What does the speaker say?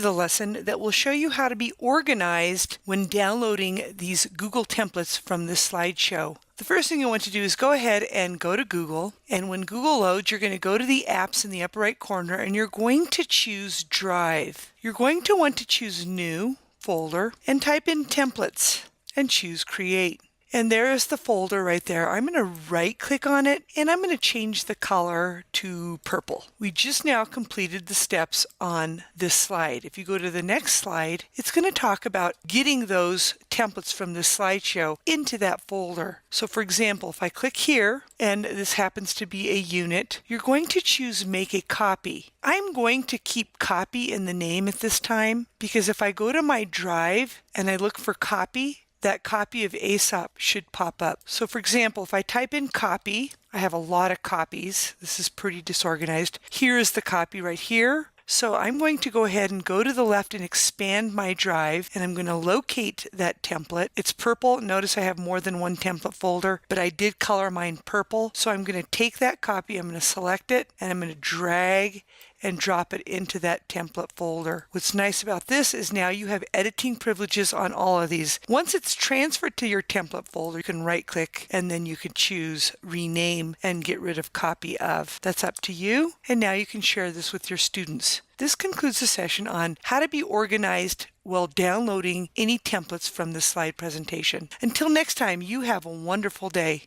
the lesson that will show you how to be organized when downloading these Google templates from this slideshow. The first thing you want to do is go ahead and go to Google, and when Google loads, you're going to go to the apps in the upper right corner and you're going to choose Drive. You're going to want to choose New, Folder, and type in Templates and choose Create. And there is the folder right there. I'm going to right click on it and I'm going to change the color to purple. We just now completed the steps on this slide. If you go to the next slide, it's going to talk about getting those templates from this slideshow into that folder. So for example, if I click here and this happens to be a unit, you're going to choose Make a Copy. I'm going to keep copy in the name at this time because if I go to my drive and I look for copy, that copy of Aesop should pop up. So for example, if I type in copy, I have a lot of copies. This is pretty disorganized. Here is the copy right here. So I'm going to go ahead and go to the left and expand my drive, and I'm going to locate that template. It's purple. Notice I have more than one template folder, but I did color mine purple. So I'm going to take that copy, I'm going to select it, and I'm going to drag and drop it into that template folder. What's nice about this is now you have editing privileges on all of these. Once it's transferred to your template folder, you can right click and then you can choose rename and get rid of copy of. That's up to you. And now you can share this with your students. This concludes the session on how to be organized while downloading any templates from the slide presentation. Until next time, you have a wonderful day.